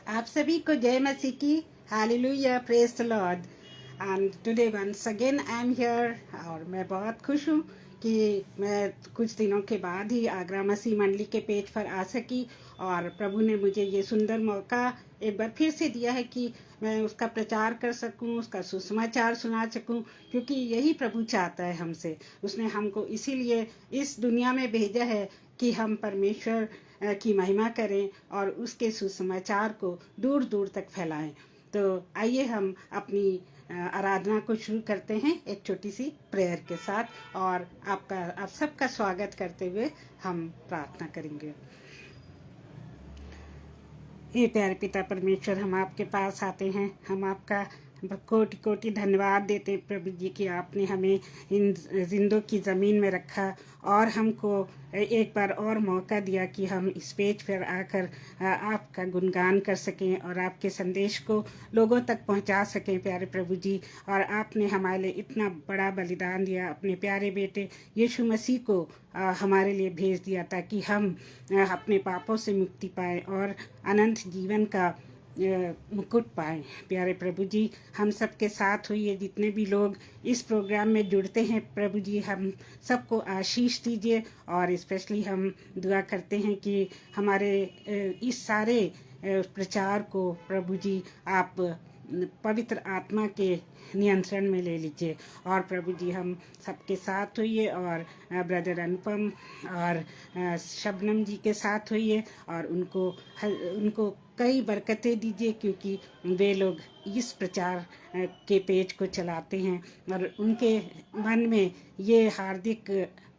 आप सभी को जय मसीह की। Hallelujah, praise the Lord. And today once again I am here. और मैं बहुत खुश हूँ कि मैं कुछ दिनों के बाद ही आगरा मसीह मंडली के पेज पर आ सकी और प्रभु ने मुझे ये सुंदर मौका एक बार फिर से दिया है कि मैं उसका प्रचार कर सकूं, उसका सुसमाचार सुना सकूं, क्योंकि यही प्रभु चाहता है हमसे। उसने हमको इसीलिए इस दुनिया में भेजा है कि हम परमेश्वर की महिमा करें और उसके सुसमाचार को दूर दूर तक फैलाएं। तो आइए हम अपनी आराधना को शुरू करते हैं एक छोटी सी प्रेयर के साथ, और आप सबका स्वागत करते हुए हम प्रार्थना करेंगे। हे प्यारे पिता परमेश्वर, हम आपके पास आते हैं। हम आपका कोटि कोटि धन्यवाद देते प्रभु जी कि आपने हमें इन जिंदों की ज़मीन में रखा और हमको एक बार और मौका दिया कि हम इस पेज पर आकर आपका गुणगान कर सकें और आपके संदेश को लोगों तक पहुंचा सकें प्यारे प्रभु जी। और आपने हमारे लिए इतना बड़ा बलिदान दिया, अपने प्यारे बेटे यीशु मसीह को हमारे लिए भेज दिया ताकि हम अपने पापों से मुक्ति पाएं और अनंत जीवन का मुकुट पाएं। प्यारे प्रभु जी, हम सबके साथ हुई जितने भी लोग इस प्रोग्राम में जुड़ते हैं प्रभु जी, हम सबको आशीष दीजिए। और स्पेशली हम दुआ करते हैं कि हमारे इस सारे प्रचार को प्रभु जी आप पवित्र आत्मा के नियंत्रण में ले लीजिए। और प्रभु जी हम सबके साथ होइए और ब्रदर अनुपम और शबनम जी के साथ होइए और उनको कई बरकतें दीजिए, क्योंकि वे लोग इस प्रचार के पेज को चलाते हैं और उनके मन में ये हार्दिक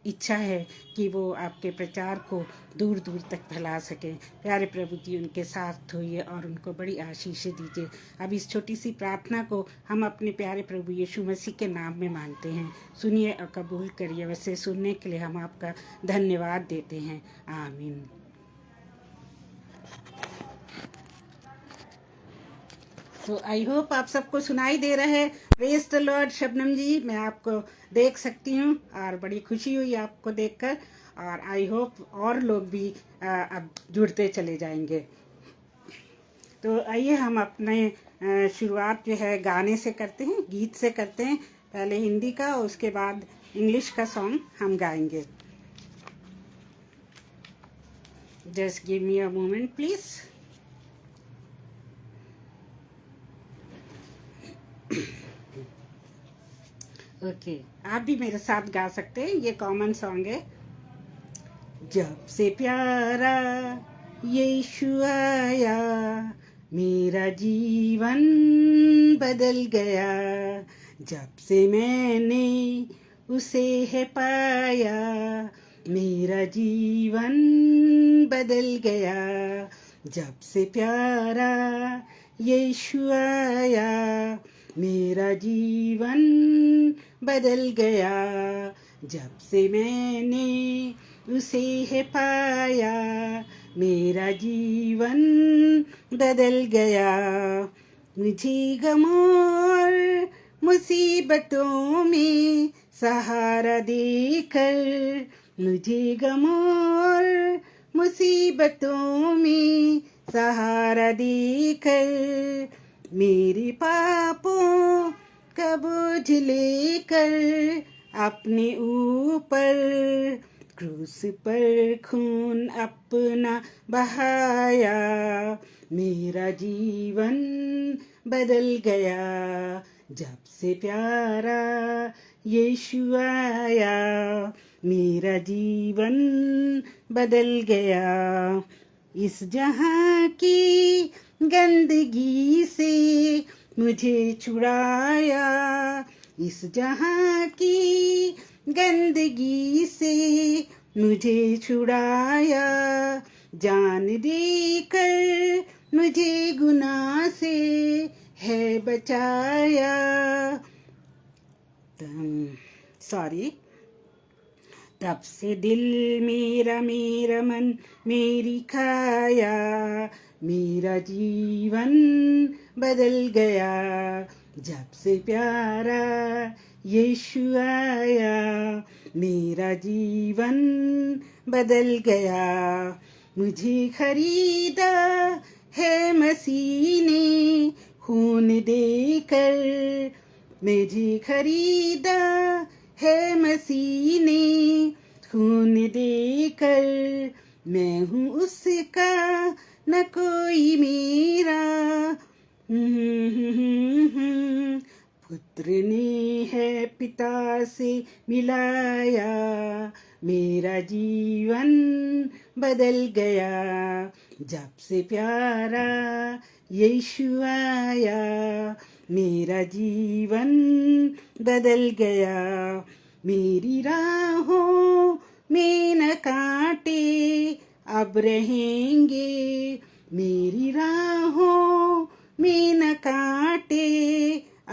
इच्छा है कि वो आपके प्रचार को दूर दूर तक फैला सकें। प्यारे प्रभु जी उनके साथ होइए और उनको बड़ी आशीषें दीजिए। अब इस छोटी सी प्रार्थना को हम अपने प्यारे प्रभु यीशु मसीह के नाम में मांगते हैं। सुनिए और कबूल करिए। वैसे सुनने के लिए हम आपका धन्यवाद देते हैं। आमीन। तो आई होप आप सबको सुनाई दे रहा है। Praise the lord. Shabnam ji, मैं आपको देख सकती हूँ और बड़ी खुशी हुई आपको देखकर, और आई होप और लोग भी अब जुड़ते चले जाएंगे। तो आइए हम अपने शुरुआत जो है गाने से करते हैं, गीत से करते हैं। पहले हिंदी का और उसके बाद इंग्लिश का सॉन्ग हम गाएंगे। Just give me a moment please. Okay, आप भी मेरे साथ गा सकते हैं। ये कॉमन सॉन्ग है। जब से प्यारा यीशु आया मेरा जीवन बदल गया, जब से मैंने उसे है पाया मेरा जीवन बदल गया। जब से प्यारा यीशु आया मेरा जीवन बदल गया, जब से मैंने उसे है पाया मेरा जीवन बदल गया। मुझे गमों मुसीबतों में सहारा देकर, मुझे गमों मुसीबतों में सहारा देकर, मेरे पापों का बोझ लेकर अपने ऊपर क्रूस पर खून अपना बहाया मेरा जीवन बदल गया। जब से प्यारा यीशु आया मेरा जीवन बदल गया। इस जहां की गंदगी से मुझे छुड़ाया, इस जहां की गंदगी से मुझे छुड़ाया, जान देकर मुझे गुनाह से है बचाया। सॉरी। तब से दिल मेरा मेरा मन मेरी खाया मेरा जीवन बदल गया। जब से प्यारा यीशु आया मेरा जीवन बदल गया। मुझे खरीदा है मसीह ने खून देकर मुझे खरीदा है, मसीह ने खून देकर, मैं हूँ उसका न कोई मेरा। पुत्र ने है पिता से मिलाया, मेरा जीवन बदल गया, जब से प्यारा यीशु आया, मेरा जीवन बदल गया। मेरी राहों में न कांटे अब रहेंगे, मेरी राहों में न कांटे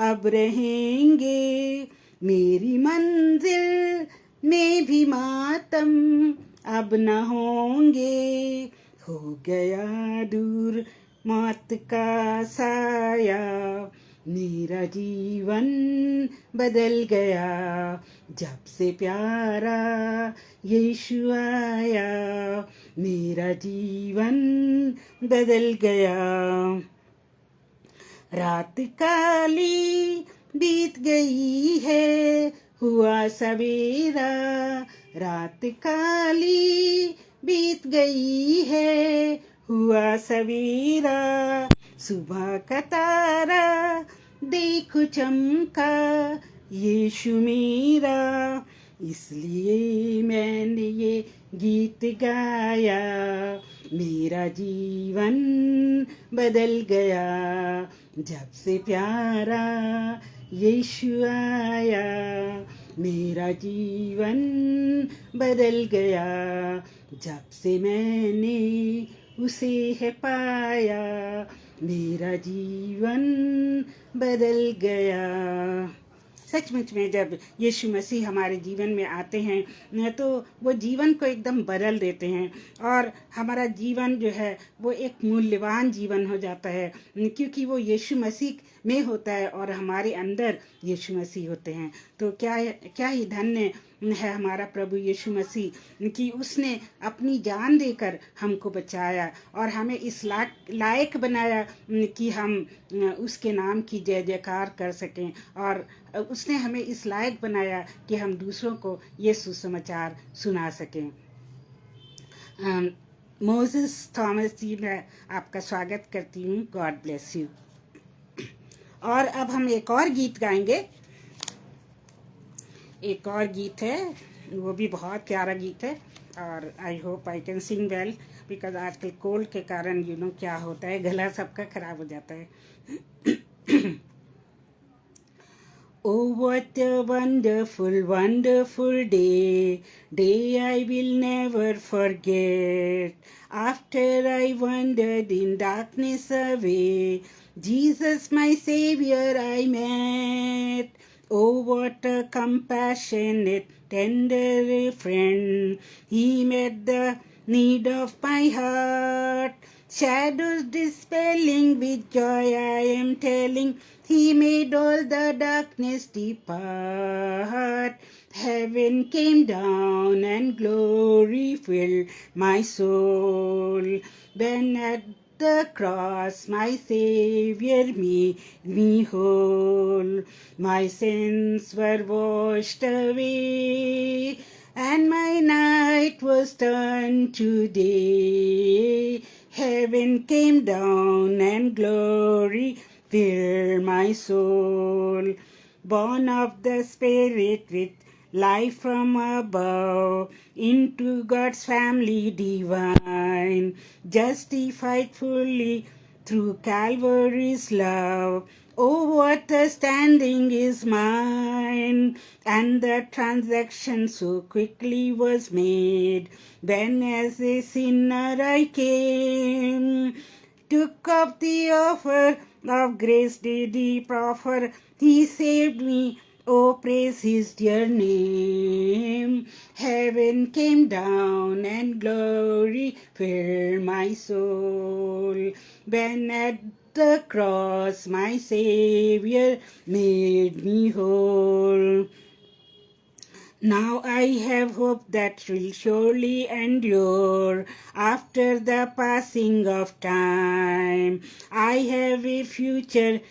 अब रहेंगे, मेरी मंजिल में भी मातम अब न होंगे। हो गया दूर मौत का साया, मेरा जीवन बदल गया, जब से प्यारा यीशु आया, मेरा जीवन बदल गया। रात काली बीत गई है, हुआ सवेरा, रात काली बीत गई है, हुआ सवेरा, सुबह का तारा देखो चमका, यीशु मेरा, इसलिए मैंने ये गीत गाया, मेरा जीवन बदल गया, जब से प्यारा यीशु आया, मेरा जीवन बदल गया, जब से मैंने उसे है पाया, मेरा जीवन बदल गया। सचमुच में जब यीशु मसीह हमारे जीवन में आते हैं तो वो जीवन को एकदम बदल देते हैं, और हमारा जीवन जो है वो एक मूल्यवान जीवन हो जाता है, क्योंकि वो यीशु मसीह में होता है और हमारे अंदर यीशु मसीह होते हैं। तो क्या ही धन्य है हमारा प्रभु यीशु मसीह कि उसने अपनी जान देकर हमको बचाया और हमें इस लायक बनाया कि हम उसके नाम की जय जयकार कर सकें, और उसने हमें इस लायक बनाया कि हम दूसरों को ये सुसमाचार सुना सकें। मोसेस थॉमस जी, मैं आपका स्वागत करती हूँ। God bless you. और अब हम एक और गीत गाएंगे। एक और गीत है, वो भी बहुत प्यारा गीत है, और I hope I can sing well, because आजकल कोल्ड के कारण क्या होता है, गला सबका खराब हो जाता है। Oh, what a wonderful, wonderful day, day I will never forget. After I wandered in darkness away, Jesus my Savior I met. Oh, what a compassionate, tender friend, He met the need of my heart. Shadows dispelling, with joy I am telling, He made all the darkness depart. Heaven came down and glory filled my soul. When at the cross my Savior made me whole. My sins were washed away, and my night was turned to day. Heaven came down and glory filled my soul. Born of the Spirit with life from above, into God's family divine, justified fully through Calvary's love. Oh, what a standing is mine, and the transaction so quickly was made, when as a sinner I came, took up the offer of grace did He proffer, He saved me, oh praise His dear name. Heaven came down and glory filled my soul, when at the cross my Savior made me whole. Now I have hope that will surely endure after the passing of time. I have a future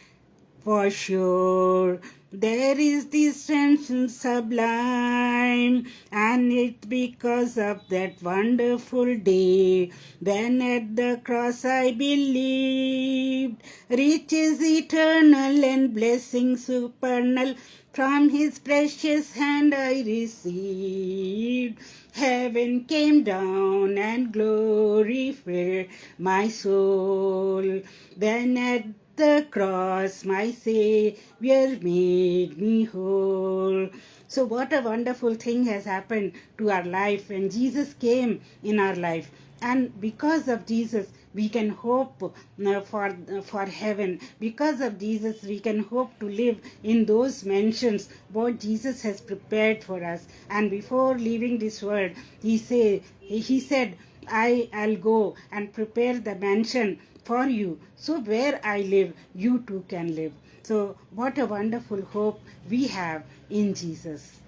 for sure. There is this strength sublime, and it's because of that wonderful day when at the cross I believed. Riches eternal and blessings supernal from his precious hand I received. Heaven came down and glory filled my soul. Then at the cross my Savior made me whole. So what a wonderful thing has happened to our life when Jesus came in our life. And because of Jesus, we can hope for heaven. Because of Jesus, we can hope to live in those mansions what Jesus has prepared for us. And before leaving this world, he said, I'll go and prepare the mansion for you. So where I live, you too can live. So what a wonderful hope we have in Jesus.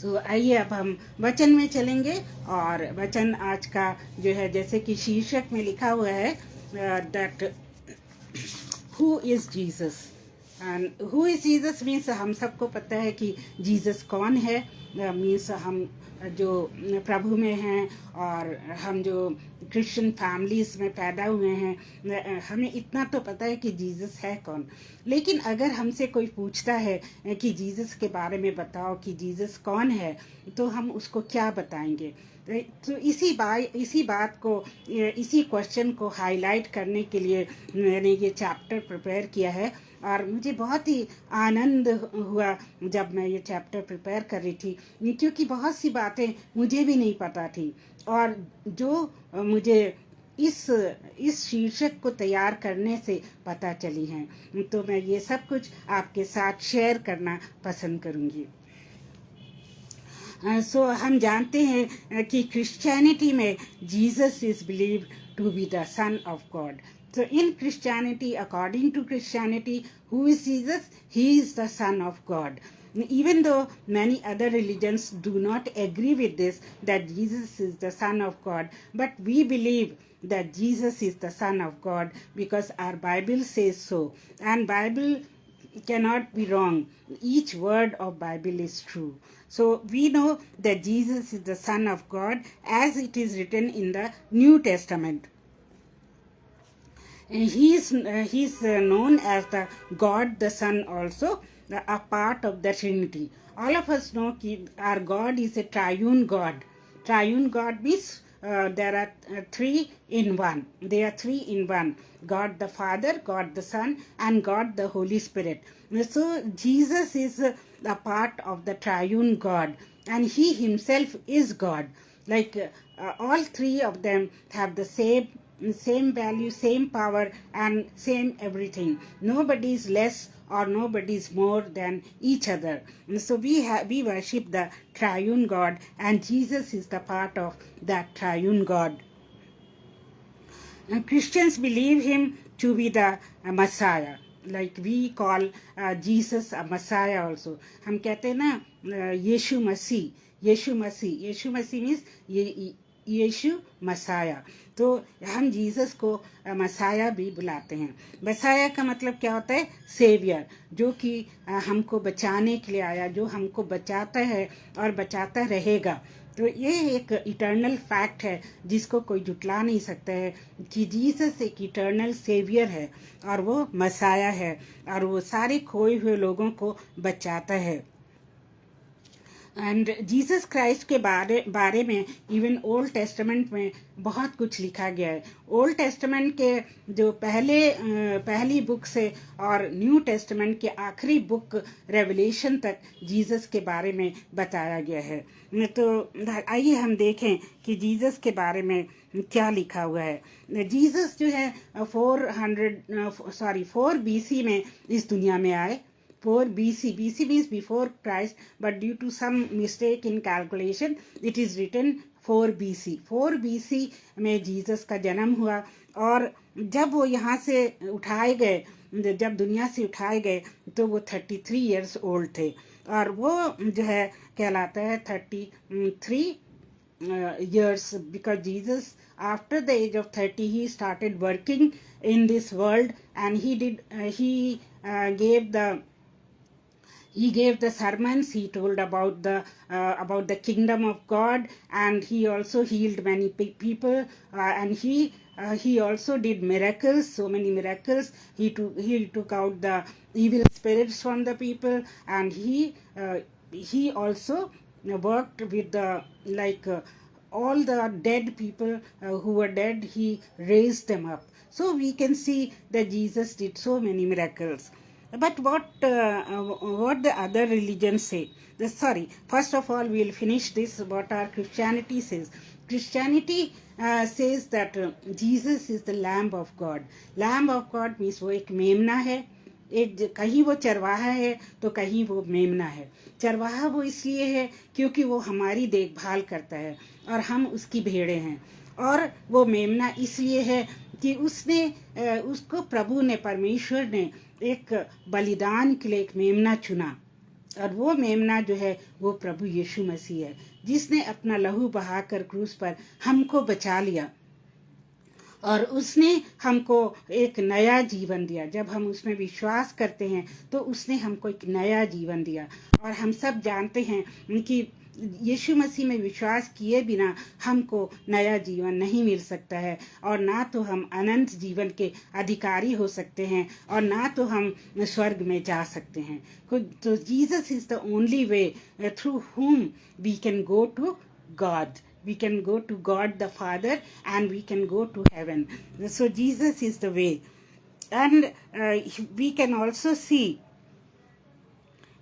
आइए अब हम वचन में चलेंगे। और वचन आज का जो है, जैसे कि शीर्षक में लिखा हुआ है, that who is Jesus. And who is Jesus means हम सबको पता है कि जीसस कौन है। मीन्स हम जो प्रभु में हैं और हम जो क्रिश्चियन फैमिलीज में पैदा हुए हैं, हमें इतना तो पता है कि जीसस है कौन। लेकिन अगर हमसे कोई पूछता है कि जीसस के बारे में बताओ कि जीसस कौन है, तो हम उसको क्या बताएंगे। तो इसी बात को, इसी क्वेश्चन को हाईलाइट करने के लिए मैंने ये चैप्टर प्रिपेयर किया है। और मुझे बहुत ही आनंद हुआ जब मैं ये चैप्टर प्रिपेयर कर रही थी, क्योंकि बहुत सी बातें मुझे भी नहीं पता थी और जो मुझे इस शीर्षक को तैयार करने से पता चली हैं। तो मैं ये सब कुछ आपके साथ शेयर करना पसंद करूँगी। हम जानते हैं कि क्रिश्चियनिटी में Jesus is believed to be the son of God. So in Christianity, according to Christianity, who is Jesus? He is the Son of God. Even though many other religions do not agree with this, that Jesus is the Son of God, but we believe that Jesus is the Son of God because our Bible says so. And Bible cannot be wrong. Each word of Bible is true. So we know that Jesus is the Son of God as it is written in the New Testament. He's known as the God the Son also, a part of the Trinity. All of us know that our God is a triune God. Triune God means there are three in one. They are three in one. God the Father, God the Son, and God the Holy Spirit. So Jesus is a part of the triune God, and he himself is God. Like all three of them have the same value, same power, and same everything. Nobody is less or nobody is more than each other. So we worship the triune God, and Jesus is the part of that triune God. And Christians believe him to be the Messiah. Like we call Jesus a Messiah also. हम कहते हैं ना यीशु मसीह means यीशु Messiah. तो हम Jesus को Messiah भी बुलाते हैं। मसाया का मतलब क्या होता है? सेवियर, जो कि हमको बचाने के लिए आया, जो हमको बचाता है और बचाता रहेगा। तो ये एक इटर्नल फैक्ट है जिसको कोई जुटला नहीं सकता है कि जीसस एक इटर्नल सेवियर है और वो मसाया है और वो सारे खोए हुए लोगों को बचाता है। एंड जीसस क्राइस्ट के बारे में इवन ओल्ड टेस्टामेंट में बहुत कुछ लिखा गया है। ओल्ड टेस्टामेंट के जो पहली बुक से और न्यू टेस्टामेंट के आखिरी बुक रेवलेशन तक जीसस के बारे में बताया गया है। तो आइए हम देखें कि जीसस के बारे में क्या लिखा हुआ है। जीसस जो है 4 BC में इस दुनिया में आए। 4 BC means before Christ, but due to some mistake in calculation, it is written 4 BC. 4 BC में जीसस का जन्म हुआ और जब वो यहाँ से उठाए गए, जब दुनिया से उठाए गए, तो वो 33 years old थे और वो जो है कहलाता है 33 years because Jesus after the age of 30 he started working in this world, and he gave the sermons. He told about the kingdom of God, and he also healed many people, and he also did miracles, so many miracles. He took out the evil spirits from the people, and he also worked with the all the dead people who were dead. He raised them up. So we can see that Jesus did so many miracles. But what the other religions say? First of all, we'll finish this. What our Christianity says. Christianity says that Jesus is the Lamb of God. Lamb of God means वो एक मेमना है. कहीं वो चरवाहा है तो कहीं वो मेमना है. चरवाहा वो इसलिए है क्योंकि वो हमारी देखभाल करता है और हम उसकी भेड़ें हैं. और वो मेमना इसलिए है कि उसको प्रभु ने, परमेश्वर ने एक बलिदान के लिए एक मेमना चुना, और वो मेमना जो है वो प्रभु यीशु मसीह है, जिसने अपना लहू बहाकर क्रूस पर हमको बचा लिया, और उसने हमको एक नया जीवन दिया. जब हम उसमें विश्वास करते हैं तो उसने हमको एक नया जीवन दिया. और हम सब जानते हैं कि यीशु मसीह में विश्वास किए बिना हमको नया जीवन नहीं मिल सकता है, और ना तो हम अनंत जीवन के अधिकारी हो सकते हैं, और ना तो हम स्वर्ग में जा सकते हैं. तो Jesus is the only way through whom we can go to God. We can go to God the Father, and we can go to heaven. So Jesus is the way. And we can also see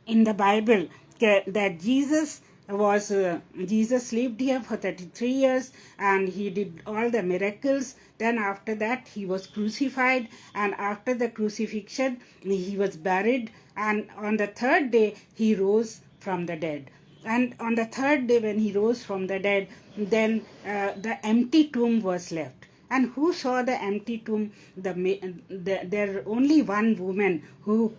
in the Bible that Jesus lived here for 33 years, and he did all the miracles. Then after that he was crucified, and after the crucifixion he was buried, and on the third day he rose from the dead. And on the third day when he rose from the dead, then the empty tomb was left. And who saw the empty tomb? There only one woman who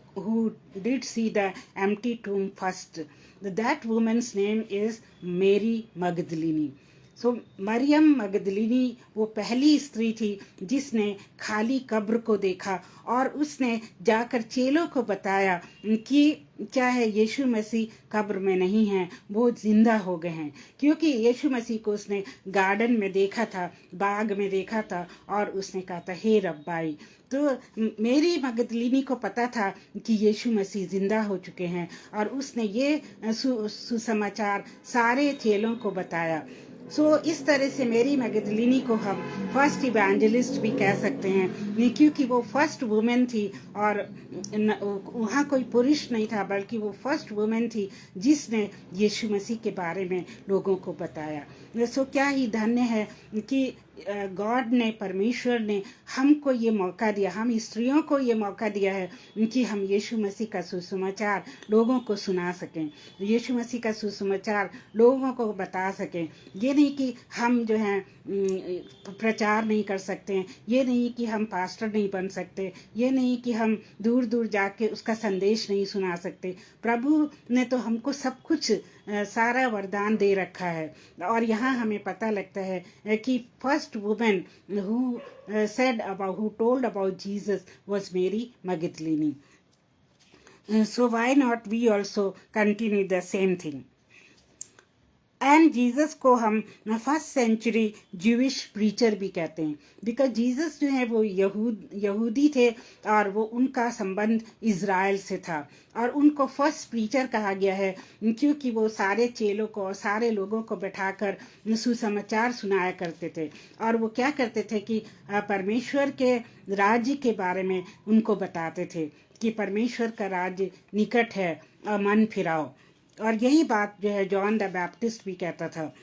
did see the empty tomb first. That woman's name is Mary Magdalene. सो मरियम मगदलिनी वो पहली स्त्री थी जिसने खाली कब्र को देखा, और उसने जाकर चेलों को बताया कि क्या है, यीशु मसीह कब्र में नहीं है, वो जिंदा हो गए हैं. क्योंकि यीशु मसीह को उसने गार्डन में देखा था, बाग में देखा था, और उसने कहा था हे रब्बाई. तो मेरी मगदलिनी को पता था कि यीशु मसीह जिंदा हो चुके हैं, और उसने ये सुसमाचार सारे चेलों को बताया. सो इस तरह से मेरी मगदलिनी को हम फर्स्ट इवेंजलिस्ट भी कह सकते हैं, क्योंकि वो फर्स्ट वुमेन थी, और वहाँ कोई पुरुष नहीं था, बल्कि वो फर्स्ट वुमेन थी जिसने यीशु मसीह के बारे में लोगों को बताया. सो क्या ही धन्य है कि गॉड ने, परमेश्वर ने हमको ये मौका दिया, हम स्त्रियों को ये मौका दिया है कि हम यीशु मसीह का सुसमाचार लोगों को सुना सकें, यीशु मसीह का सुसमाचार लोगों को बता सकें. ये नहीं कि हम जो हैं प्रचार नहीं कर सकते, ये नहीं कि हम पास्टर नहीं बन सकते, ये नहीं कि हम दूर दूर जाके उसका संदेश नहीं सुना सकते. प्रभु ने तो हमको सब कुछ सारा वरदान दे रखा है. और यहाँ हमें पता लगता है कि first women who told about Jesus was Mary Magdalene. So why not we also continue the same thing? And Jesus को हम फर्स्ट सेंचुरी ज्यूइश प्रीचर भी कहते हैं, बिकॉज जीसस जो है वो यहूदी थे, और वो उनका संबंध इज़राइल से था, और उनको फर्स्ट प्रीचर कहा गया है क्योंकि वो सारे चेलों को और सारे लोगों को बैठाकर सुसमाचार सुनाया करते थे. और वो क्या करते थे कि परमेश्वर के राज्य के बारे में उनको बताते थे कि परमेश्वर का राज्य निकट है और मन फिराओ. और यही बात जो है जॉन द बैप्टिस्ट भी कहता था.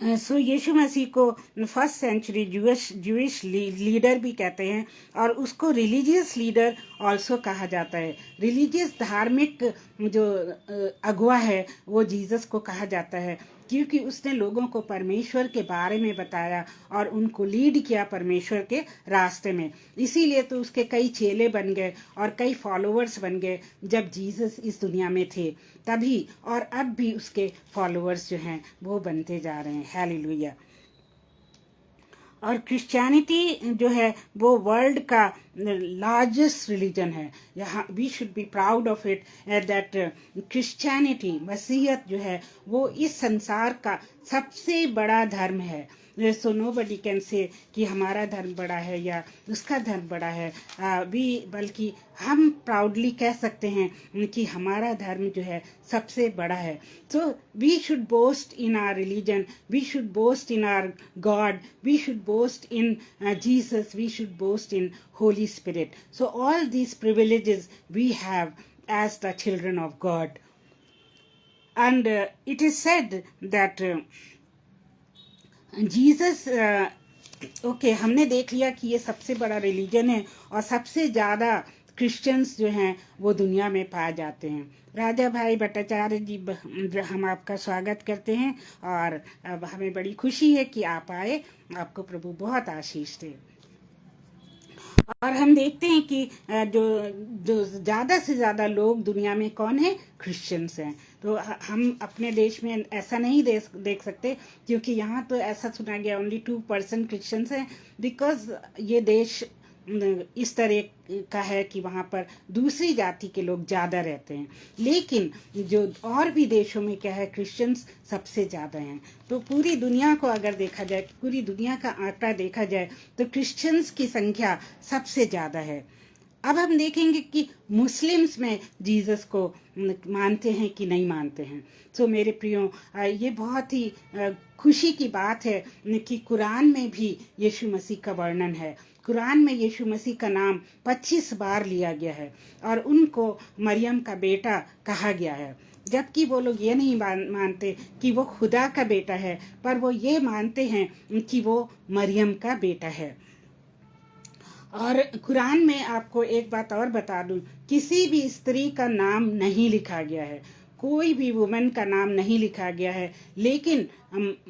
सो यीशु मसीह को फर्स्ट सेंचुरी ज्यूइश लीडर भी कहते हैं, और उसको रिलीजियस लीडर ऑल्सो कहा जाता है. रिलीजियस धार्मिक जो अगुआ है वो जीसस को कहा जाता है, क्योंकि उसने लोगों को परमेश्वर के बारे में बताया और उनको लीड किया परमेश्वर के रास्ते में. इसीलिए तो उसके कई चेले बन गए और कई फॉलोअर्स बन गए जब जीसस इस दुनिया में थे तभी, और अब भी उसके फॉलोअर्स जो हैं वो बनते जा रहे हैं. हालेलुया. और क्रिश्चियनिटी जो है वो वर्ल्ड का लार्जेस्ट रिलीजन है। यहाँ we should be proud of it that Christianity, मसीहत जो है वो इस संसार का सबसे बड़ा धर्म है। सो नोबडी कैन से कि हमारा धर्म बड़ा है या उसका धर्म बड़ा है। बल्कि हम प्राउडली कह सकते हैं कि हमारा धर्म जो है सबसे बड़ा है। So we should boast in our religion, we should boast in our God, we should boast in Jesus, we should boast in Holy Spirit. So all these privileges we have as the children of God. And it is said that Jesus okay, हमने देख लिया कि ये सबसे बड़ा religion है और सबसे ज़्यादा क्रिश्चियंस जो हैं वो दुनिया में पाए जाते हैं। राजा भाई भट्टाचार्य जी, हम आपका स्वागत करते हैं और अब हमें बड़ी खुशी है कि आप आए। आपको प्रभु बहुत आशीष दे। और हम देखते हैं कि जो जो ज़्यादा से ज़्यादा लोग दुनिया में कौन है, क्रिश्चियंस हैं। तो हम अपने देश में ऐसा नहीं देख सकते, क्योंकि यहाँ तो ऐसा सुना गया ओनली 2% क्रिश्चियंस हैं, बिकॉज ये देश इस तरह का है कि वहाँ पर दूसरी जाति के लोग ज़्यादा रहते हैं। लेकिन जो और भी देशों में क्या है, क्रिश्चियंस सबसे ज़्यादा हैं। तो पूरी दुनिया को अगर देखा जाए, पूरी दुनिया का आंकड़ा देखा जाए, तो क्रिश्चियंस की संख्या सबसे ज़्यादा है। अब हम देखेंगे कि मुस्लिम्स में जीसस को मानते हैं कि नहीं मानते हैं। तो मेरे प्रियो, ये बहुत ही खुशी की बात है कि कुरान में भी यीशु मसीह का वर्णन है। कुरान में यीशु मसीह का नाम 25 बार लिया गया है और उनको मरियम का बेटा कहा गया है। जबकि वो लोग ये नहीं मानते कि वो खुदा का बेटा है, पर वो ये मानते हैं कि वो मरियम का बेटा है। और कुरान में आपको एक बात और बता दूं, किसी भी स्त्री का नाम नहीं लिखा गया है, कोई भी वुमेन का नाम नहीं लिखा गया है। लेकिन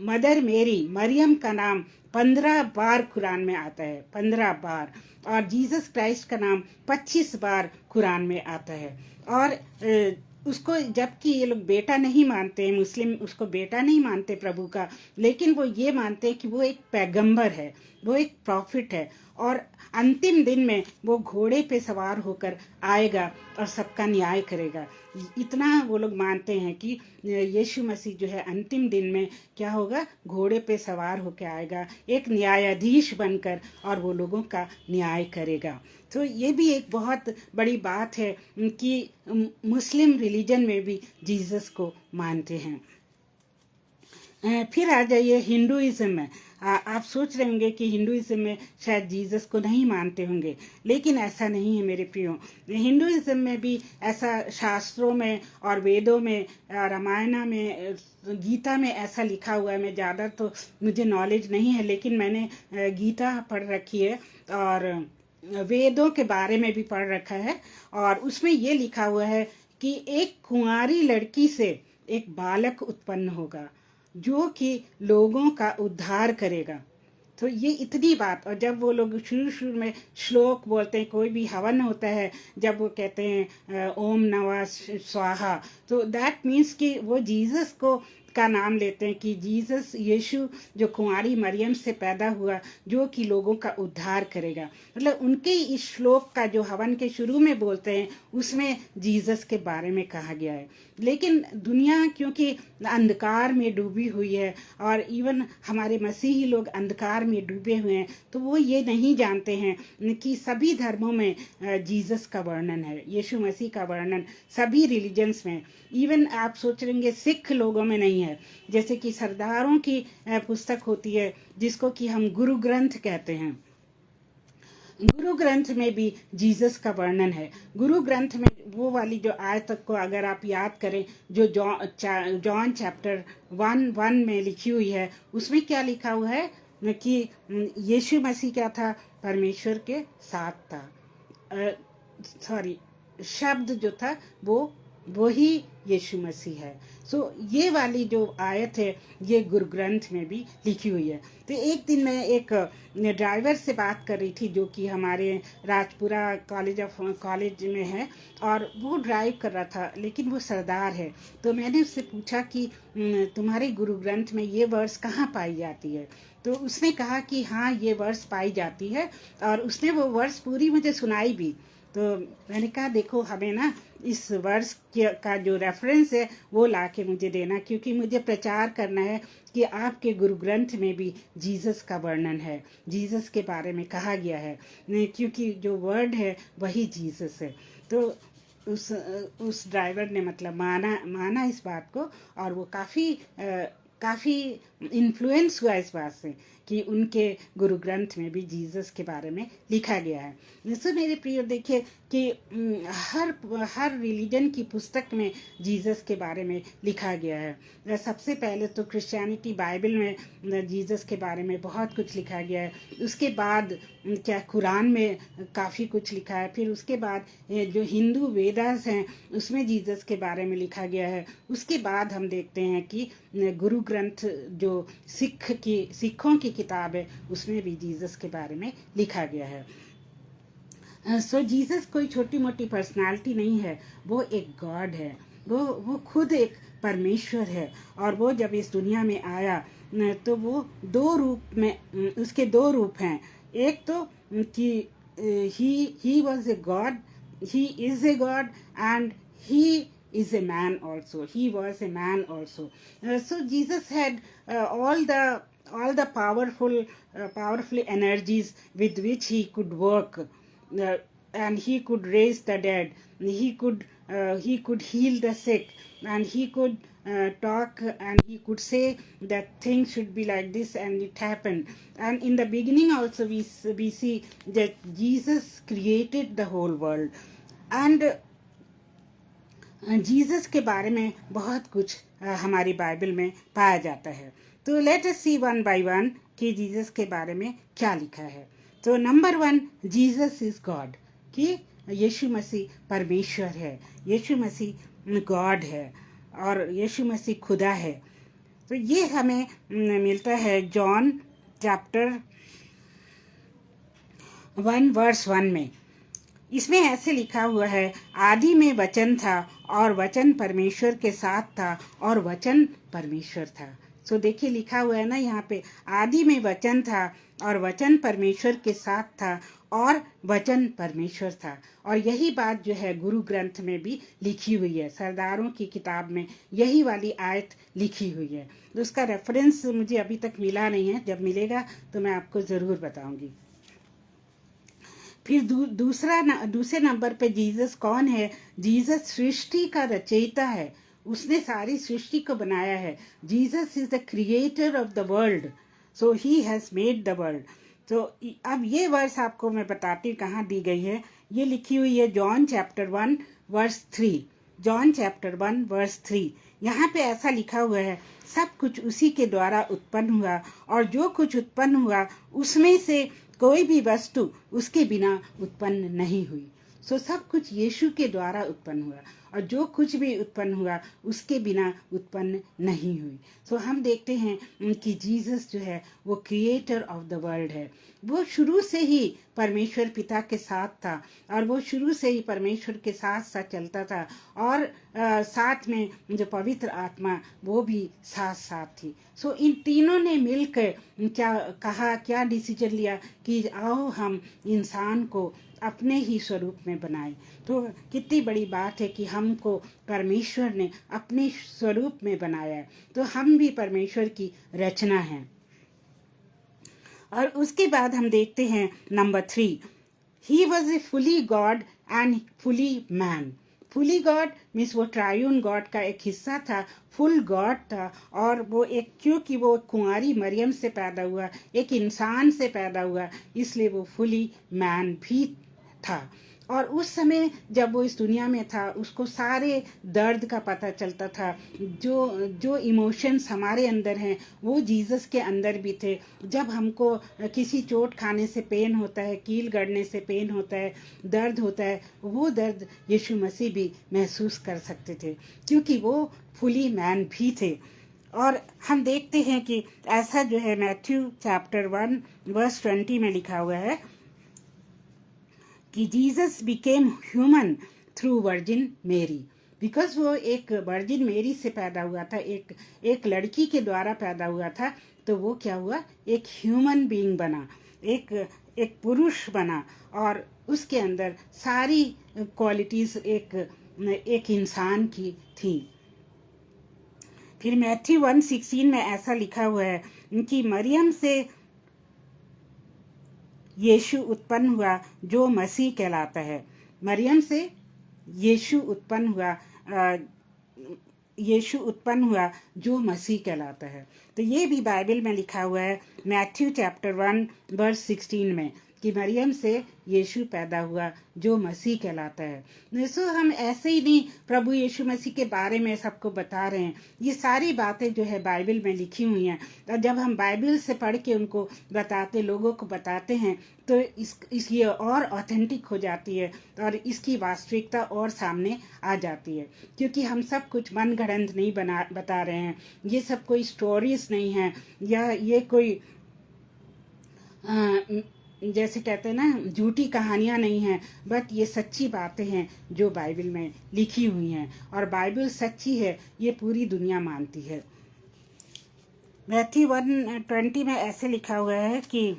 मदर मेरी, मरियम का नाम 15 बार कुरान में आता है, 15 बार। और जीसस क्राइस्ट का नाम 25 बार कुरान में आता है। और उसको, जबकि ये लोग बेटा नहीं मानते, मुस्लिम उसको बेटा नहीं मानते प्रभु का, लेकिन वो ये मानते हैं कि वो एक पैगंबर है, वो एक प्रॉफिट है और अंतिम दिन में वो घोड़े पे सवार होकर आएगा और सबका न्याय करेगा। इतना वो लोग मानते हैं कि यीशु मसीह जो है अंतिम दिन में क्या होगा, घोड़े पे सवार होकर आएगा, एक न्यायाधीश बनकर, और वो लोगों का न्याय करेगा। तो ये भी एक बहुत बड़ी बात है कि मुस्लिम रिलीजन में भी जीसस को मानते हैं। फिर आ जाइए हिंदुइज्म में। आप सोच रहे होंगे कि हिंदुइज्म में शायद जीसस को नहीं मानते होंगे, लेकिन ऐसा नहीं है मेरे प्रियो। हिंदुइज्म में भी ऐसा शास्त्रों में और वेदों में, रामायण में, गीता में ऐसा लिखा हुआ है। मैं ज़्यादा तो मुझे नॉलेज नहीं है, लेकिन मैंने गीता पढ़ रखी है और वेदों के बारे में भी पढ़ रखा है। और उसमें ये लिखा हुआ है कि एक कुंवारी लड़की से एक बालक उत्पन्न होगा जो कि लोगों का उद्धार करेगा। तो ये इतनी बात। और जब वो लोग शुरू में श्लोक बोलते हैं, कोई भी हवन होता है, जब वो कहते हैं ओम नमः स्वाहा, तो दैट मीन्स कि वो जीसस को का नाम लेते हैं कि जीसस, यीशु जो कुंवारी मरियम से पैदा हुआ, जो कि लोगों का उद्धार करेगा। मतलब उनके इस श्लोक का जो हवन के शुरू में बोलते हैं, उसमें जीसस के बारे में कहा गया है। लेकिन दुनिया क्योंकि अंधकार में डूबी हुई है, और इवन हमारे मसीही लोग अंधकार में डूबे हुए हैं, तो वो ये नहीं जानते हैं कि सभी धर्मों में जीसस का वर्णन है, यीशु मसीह का वर्णन सभी रिलीजन्स में। इवन आप सोच रहेंगे सिख लोगों में नहीं है। जैसे कि सरदारों की पुस्तक होती है जिसको कि हम गुरु ग्रंथ कहते हैं, गुरु ग्रंथ में भी जीसस का वर्णन है। गुरु ग्रंथ में वो वाली जो आयत को अगर आप याद करें, जो जॉन चैप्टर 1:1 में लिखी हुई है, उसमें क्या लिखा हुआ है कि यीशु मसीह क्या था, परमेश्वर के साथ था। शब्द जो था वो ही यीशु मसीह है। सो ये वाली जो आयत है, ये गुरु ग्रंथ में भी लिखी हुई है। तो एक दिन मैं एक ड्राइवर से बात कर रही थी, जो कि हमारे राजपुरा कॉलेज में है, और वो ड्राइव कर रहा था, लेकिन वो सरदार है। तो मैंने उससे पूछा कि तुम्हारे गुरु ग्रंथ में ये वर्स कहाँ पाई जाती है। तो उसने कहा कि हाँ ये वर्स पाई जाती है, और उसने वो वर्स पूरी मुझे सुनाई भी। तो मैंने कहा देखो हमें ना इस वर्स का जो रेफरेंस है वो ला के मुझे देना, क्योंकि मुझे प्रचार करना है कि आपके गुरु ग्रंथ में भी जीसस का वर्णन है, जीसस के बारे में कहा गया है, क्योंकि जो वर्ड है वही जीसस है। तो उस ड्राइवर ने मतलब माना इस बात को, और वो काफ़ी इन्फ्लुएंस हुआ इस बात से कि उनके गुरु ग्रंथ में भी जीसस के बारे में लिखा गया है। जैसे मेरे प्रिय देखिए कि हर रिलीजन की पुस्तक में जीसस के बारे में लिखा गया है। सबसे पहले तो क्रिश्चियनिटी बाइबल में जीसस के बारे में बहुत कुछ लिखा गया है। उसके बाद क्या कुरान में काफ़ी कुछ लिखा है। फिर उसके बाद जो हिंदू वेदास हैं उसमें जीसस के बारे में लिखा गया है। उसके बाद हम देखते हैं कि गुरु ग्रंथ जो सिखों की किताब है उसमें भी जीसस के बारे में लिखा गया है। सो जीसस कोई छोटी मोटी पर्सनालिटी नहीं है, वो एक गॉड है, वो खुद एक परमेश्वर है। और वो जब इस दुनिया में आया तो वो दो रूप में, उसके दो रूप हैं। एक तो कि he was a god, he is a god, and he is a man also, he was a man also. So Jesus had all the powerful energies with which he could work, and he could raise the dead, he could heal the sick, and he could talk, and he could say that things should be like this, and it happened. And in the beginning also we see that Jesus created the whole world, and Jesus के बारे में बहुत कुछ हमारी Bible में पाया जाता है। तो let us see one by one कि जीसस के बारे में क्या लिखा है। तो नंबर 1, जीसस इज गॉड, कि यीशु मसीह परमेश्वर है, यीशु मसीह गॉड है, और यीशु मसीह खुदा है। तो ये हमें मिलता है जॉन चैप्टर 1 वर्स 1 में। इसमें ऐसे लिखा हुआ है, आदि में वचन था और वचन परमेश्वर के साथ था और वचन परमेश्वर था। सो देखिए लिखा हुआ है ना यहाँ पे, आदि में वचन था और वचन परमेश्वर के साथ था और वचन परमेश्वर था। और यही बात जो है गुरु ग्रंथ में भी लिखी हुई है, सरदारों की किताब में यही वाली आयत लिखी हुई है। तो उसका रेफरेंस मुझे अभी तक मिला नहीं है, जब मिलेगा तो मैं आपको ज़रूर बताऊंगी। फिर दूसरे नंबर पे जीसस कौन है? जीसस सृष्टि का रचयिता है, उसने सारी सृष्टि को बनाया है। Jesus is the creator of the world, so he has made the world. तो अब ये वर्स आपको मैं बताती हूँ कहाँ दी गई है। ये लिखी हुई है John chapter 1 verse 3। John chapter 1 verse 3 यहाँ पे ऐसा लिखा हुआ है, सब कुछ उसी के द्वारा उत्पन्न हुआ, और जो कुछ उत्पन्न हुआ उसमें से कोई भी वस्तु उसके बिना उत्पन्न नहीं हुई। सो सब कुछ यीशु के द्वारा उत्पन्न हुआ, और जो कुछ भी उत्पन्न हुआ उसके बिना उत्पन्न नहीं हुई। सो हम देखते हैं कि जीसस जो है वो क्रिएटर ऑफ द वर्ल्ड है। वो शुरू से ही परमेश्वर पिता के साथ था, और वो शुरू से ही परमेश्वर के साथ साथ चलता था, और साथ में जो पवित्र आत्मा वो भी साथ साथ थी। सो इन तीनों ने मिलकर क्या डिसीजन लिया कि आओ हम इंसान को अपने ही स्वरूप में बनाए। तो कितनी बड़ी बात है कि हमको परमेश्वर ने अपने स्वरूप में बनाया है, तो हम भी परमेश्वर की रचना हैं। और उसके बाद हम देखते हैं number 3, he was a fully God and fully man. Fully God means वो ट्रायून गॉड का एक हिस्सा था, फुल गॉड था, और वो एक, क्योंकि वो कुंवारी मरियम से पैदा हुआ, एक इंसान से पैदा हुआ, इसलिए वो फुली मैन भी था। और उस समय जब वो इस दुनिया में था उसको सारे दर्द का पता चलता था। जो इमोशंस हमारे अंदर हैं वो जीसस के अंदर भी थे। जब हमको किसी चोट खाने से पेन होता है, कील गड़ने से पेन होता है, दर्द होता है, वो दर्द यीशु मसीह भी महसूस कर सकते थे, क्योंकि वो फुली मैन भी थे। और हम देखते हैं कि ऐसा जो है मैथ्यू चैप्टर 1 वर्स 20 में लिखा हुआ है कि Jesus became human through virgin मेरी, बिकॉज वो एक वर्जिन मेरी से पैदा हुआ था, एक लड़की के द्वारा पैदा हुआ था, तो वो क्या हुआ, एक ह्यूमन बीइंग बना, एक पुरुष बना, और उसके अंदर सारी क्वालिटीज एक इंसान की थी। फिर मैथ्यू 1:16 में ऐसा लिखा हुआ है कि मरियम से यीशु उत्पन्न हुआ जो मसीह कहलाता है। मरियम से यीशु उत्पन्न हुआ जो मसीह कहलाता है। तो ये भी बाइबल में लिखा हुआ है मैथ्यू चैप्टर 1:16 में कि मरियम से यीशु पैदा हुआ जो मसीह कहलाता है। सो हम ऐसे ही नहीं प्रभु यीशु मसीह के बारे में सबको बता रहे हैं, ये सारी बातें जो है बाइबल में लिखी हुई हैं। और जब हम बाइबल से पढ़ के उनको लोगों को बताते हैं तो ये और ऑथेंटिक हो जाती है और इसकी वास्तविकता और सामने आ जाती है, क्योंकि हम सब कुछ मनगढ़ंत नहीं बता रहे हैं। ये सब कोई स्टोरीज नहीं है, या ये कोई जैसे कहते हैं ना झूठी कहानियां नहीं हैं, बट ये सच्ची बातें हैं जो बाइबल में लिखी हुई हैं, और बाइबल सच्ची है ये पूरी दुनिया मानती है। मैथ्यू 1:20 में ऐसे लिखा हुआ है कि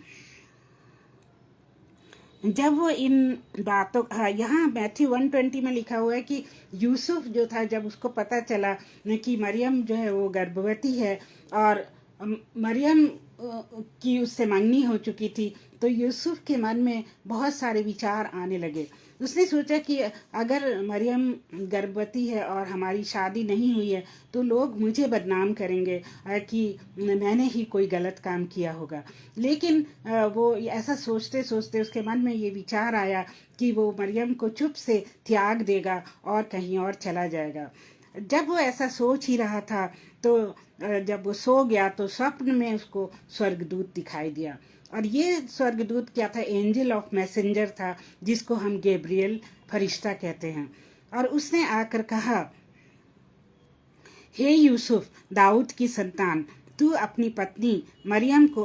जब वो इन बातों, यहाँ मैथ्यू 1:20 में लिखा हुआ है कि यूसुफ जो था, जब उसको पता चला कि मरियम जो है वो गर्भवती है और मरियम की उससे मंगनी हो चुकी थी, तो यूसुफ के मन में बहुत सारे विचार आने लगे। उसने सोचा कि अगर मरियम गर्भवती है और हमारी शादी नहीं हुई है तो लोग मुझे बदनाम करेंगे कि मैंने ही कोई गलत काम किया होगा। लेकिन वो ऐसा सोचते सोचते उसके मन में ये विचार आया कि वो मरियम को चुप से त्याग देगा और कहीं और चला जाएगा। जब वो ऐसा सोच ही रहा था तो जब वो सो गया तो स्वप्न में उसको स्वर्गदूत दिखाई दिया, और ये स्वर्गदूत क्या था, एंजल ऑफ मैसेंजर था, जिसको हम गैब्रियल फरिश्ता कहते हैं। और उसने आकर कहा, हे यूसुफ दाऊद की संतान, तू अपनी पत्नी मरियम को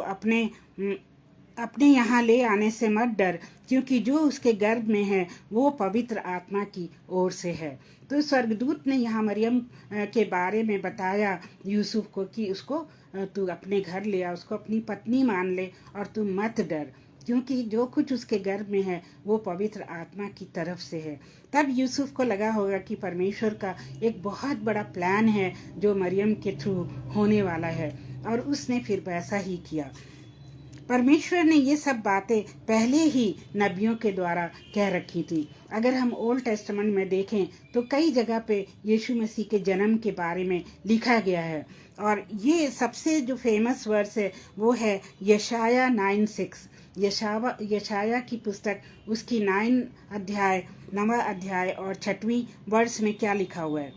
अपने यहाँ ले आने से मत डर, क्योंकि जो उसके गर्भ में है वो पवित्र आत्मा की ओर से है। तो स्वर्गदूत ने यहाँ मरियम के बारे में बताया यूसुफ को कि उसको तू अपने घर ले आ, उसको अपनी पत्नी मान ले और तू मत डर, क्योंकि जो कुछ उसके गर्भ में है वो पवित्र आत्मा की तरफ से है। तब यूसुफ को लगा होगा कि परमेश्वर का एक बहुत बड़ा प्लान है जो मरियम के थ्रू होने वाला है, और उसने फिर वैसा ही किया। परमेश्वर ने ये सब बातें पहले ही नबियों के द्वारा कह रखी थी। अगर हम ओल्ड टेस्टामेंट में देखें तो कई जगह पे यीशु मसीह के जन्म के बारे में लिखा गया है, और ये सबसे जो फेमस वर्स है वो है यशाया 9:6। यशाया की पुस्तक उसकी 9वां अध्याय और 6वीं वर्स में क्या लिखा हुआ है,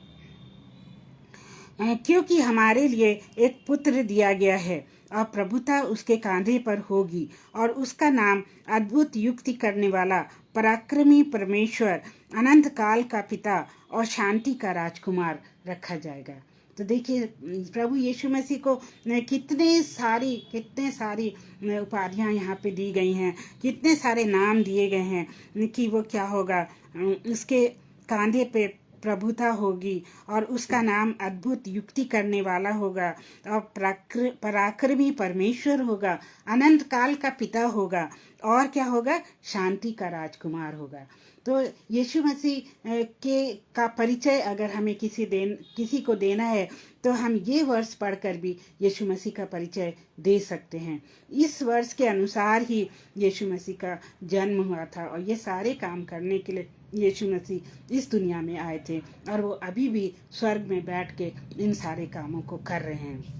क्योंकि हमारे लिए एक पुत्र दिया गया है और प्रभुता उसके कांधे पर होगी, और उसका नाम अद्भुत युक्ति करने वाला, पराक्रमी परमेश्वर, अनंत काल का पिता और शांति का राजकुमार रखा जाएगा। तो देखिए प्रभु यीशु मसीह को कितने सारी उपाधियां यहाँ पे दी गई हैं, कितने सारे नाम दिए गए हैं कि वो क्या होगा, उसके कांधे पे प्रभुता होगी और उसका नाम अद्भुत युक्ति करने वाला होगा और पराक्रमी परमेश्वर होगा, अनंत काल का पिता होगा, और क्या होगा, शांति का राजकुमार होगा। तो यीशु मसीह का परिचय अगर हमें किसी को देना है तो हम ये वर्ष पढ़कर भी यीशु मसीह का परिचय दे सकते हैं। इस वर्ष के अनुसार ही यीशु मसीह का जन्म हुआ था, और ये सारे काम करने के लिए यीशु मसीह इस दुनिया में आए थे, और वो अभी भी स्वर्ग में बैठ के इन सारे कामों को कर रहे हैं।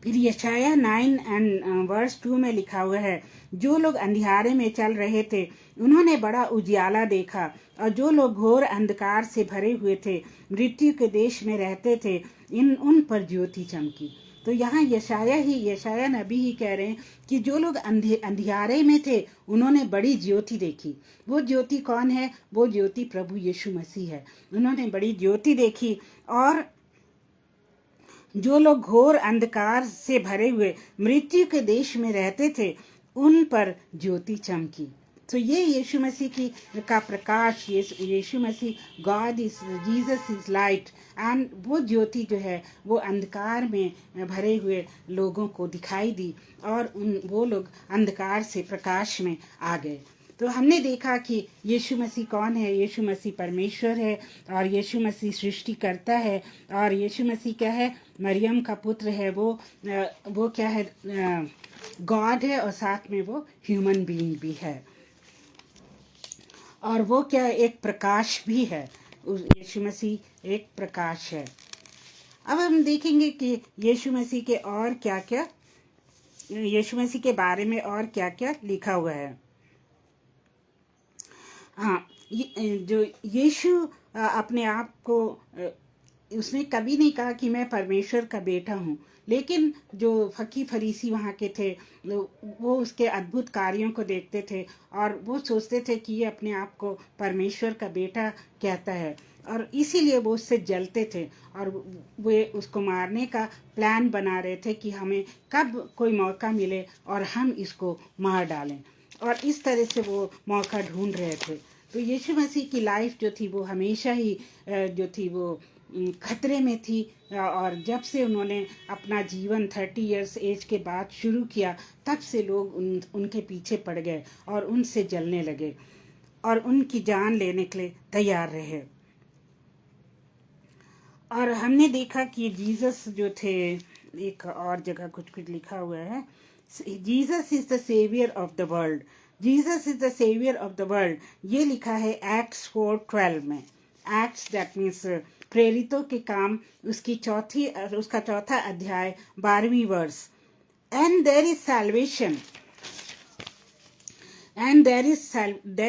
फिर यशाया 9:2 में लिखा हुआ है, जो लोग अंधियारे में चल रहे थे उन्होंने बड़ा उजियाला देखा, और जो लोग घोर अंधकार से भरे हुए थे, मृत्यु के देश में रहते थे, उन पर ज्योति चमकी। तो यहाँ यशाया नबी ही कह रहे हैं कि जो लोग अंधियारे में थे उन्होंने बड़ी ज्योति देखी। वो ज्योति कौन है? वो ज्योति प्रभु यीशु मसीह है। उन्होंने बड़ी ज्योति देखी, और जो लोग घोर अंधकार से भरे हुए मृत्यु के देश में रहते थे उन पर ज्योति चमकी। तो ये यीशु मसीह की का प्रकाश, Yeshu Masih, God is, Jesus is light, and वो ज्योति जो है वो अंधकार में भरे हुए लोगों को दिखाई दी और वो लोग अंधकार से प्रकाश में आ गए। तो हमने देखा कि यीशु मसीह कौन है। यीशु मसीह परमेश्वर है और यीशु मसीह सृष्टि करता है। और यीशु मसीह क्या है? मरियम का पुत्र है। वो क्या है? गॉड है और साथ में वो ह्यूमन बीइंग भी है। और वो क्या है? एक प्रकाश भी है। यीशु मसीह एक प्रकाश है। अब हम देखेंगे कि यीशु मसीह के और क्या क्या, यीशु मसीह के बारे में और क्या क्या लिखा हुआ है। हाँ, जो यीशु अपने आप को, उसने कभी नहीं कहा कि मैं परमेश्वर का बेटा हूँ, लेकिन जो फकी फरीसी वहाँ के थे वो उसके अद्भुत कार्यों को देखते थे और वो सोचते थे कि ये अपने आप को परमेश्वर का बेटा कहता है, और इसीलिए वो उससे जलते थे और वे उसको मारने का प्लान बना रहे थे कि हमें कब कोई मौका मिले और हम इसको मार डालें, और इस तरह से वो मौका ढूंढ रहे थे। तो यीशु मसीह की लाइफ जो थी वो हमेशा ही जो थी वो खतरे में थी, और जब से उन्होंने अपना जीवन 30 इयर्स एज के बाद शुरू किया, तब से लोग उनके पीछे पड़ गए और उनसे जलने लगे और उनकी जान लेने के लिए तैयार रहे। और हमने देखा कि जीसस जो थे, एक और जगह कुछ कुछ लिखा हुआ है, Jesus is the saviour of the world, Jesus is the saviour of the world, ये लिखा है एक्ट्स 4:12 में। एक्ट्स दैट मीन्स प्रेरितों के काम, उसका चौथा अध्याय 12वीं वर्ष। And there is salvation, and there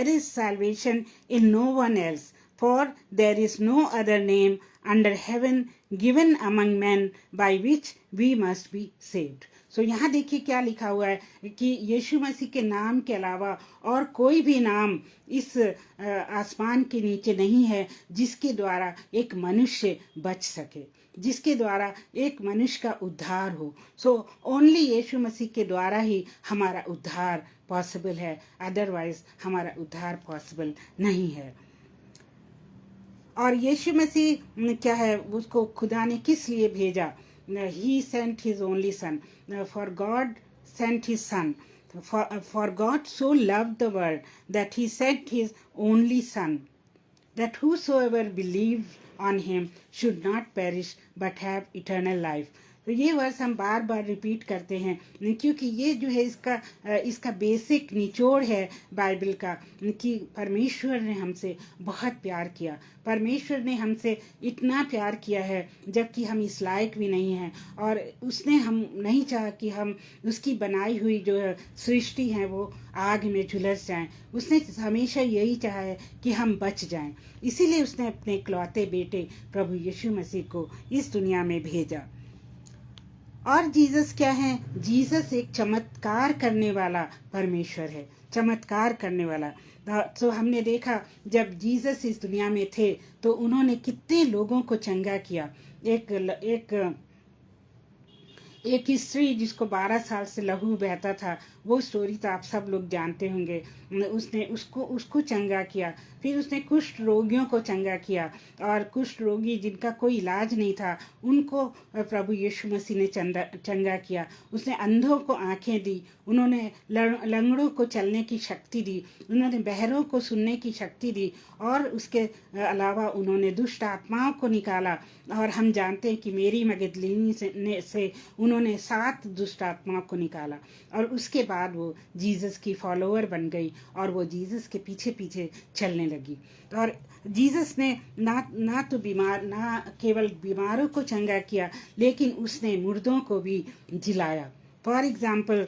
is salvation in no one else, for there is no other name under heaven given among men by which we must be saved. So यहाँ देखिए क्या लिखा हुआ है कि यीशु मसीह के नाम के अलावा और कोई भी नाम इस आसमान के नीचे नहीं है जिसके द्वारा एक मनुष्य बच सके, जिसके द्वारा एक मनुष्य का उद्धार हो। सो ओनली यीशु मसीह के द्वारा ही हमारा उद्धार पॉसिबल है, अदरवाइज हमारा उद्धार पॉसिबल नहीं है। और यीशु मसीह क्या है, उसको खुदा ने किस लिए भेजा? He sent his only son, for God sent his son, for God so loved the world that he sent his only son, that whosoever believes on him should not perish but have eternal life. तो ये verse हम बार बार repeat करते हैं क्योंकि ये जो है इसका बेसिक निचोड़ है बाइबल का, कि परमेश्वर ने हमसे बहुत प्यार किया। परमेश्वर ने हमसे इतना प्यार किया है जबकि हम इस लायक भी नहीं हैं, और उसने हम नहीं चाहा कि हम उसकी बनाई हुई जो सृष्टि है वो आग में झुलस जाएं। उसने हमेशा यही चाहा है कि हम बच जाएं, इसीलिए उसने अपने इकलौते बेटे प्रभु यीशु मसीह को इस दुनिया में भेजा। और जीसस क्या है? जीसस एक चमत्कार करने वाला परमेश्वर है, चमत्कार करने वाला। तो हमने देखा जब जीसस इस दुनिया में थे तो उन्होंने कितने लोगों को चंगा किया। एक स्त्री जिसको 12 साल से लहू बहता था, वो स्टोरी तो आप सब लोग जानते होंगे। उसने उसको चंगा किया। फिर उसने कुष्ठ रोगियों को चंगा किया, और कुष्ठ रोगी जिनका कोई इलाज नहीं था उनको प्रभु यीशु मसीह ने चंगा किया। उसने अंधों को आंखें दी, उन्होंने लंगड़ों को चलने की शक्ति दी, उन्होंने बहरों को सुनने की शक्ति दी, और उसके अलावा उन्होंने दुष्ट आत्माओं को निकाला। और हम जानते हैं कि मेरी मगदलीनी से उन्होंने 7 दुष्ट आत्माओं को निकाला, और उसके बाद वो जीसस की फॉलोअर बन गई और वो जीसस के पीछे पीछे चलने लगी। और जीसस ने ना केवल बीमारों को चंगा किया, लेकिन उसने मुर्दों को भी जिलाया। For example,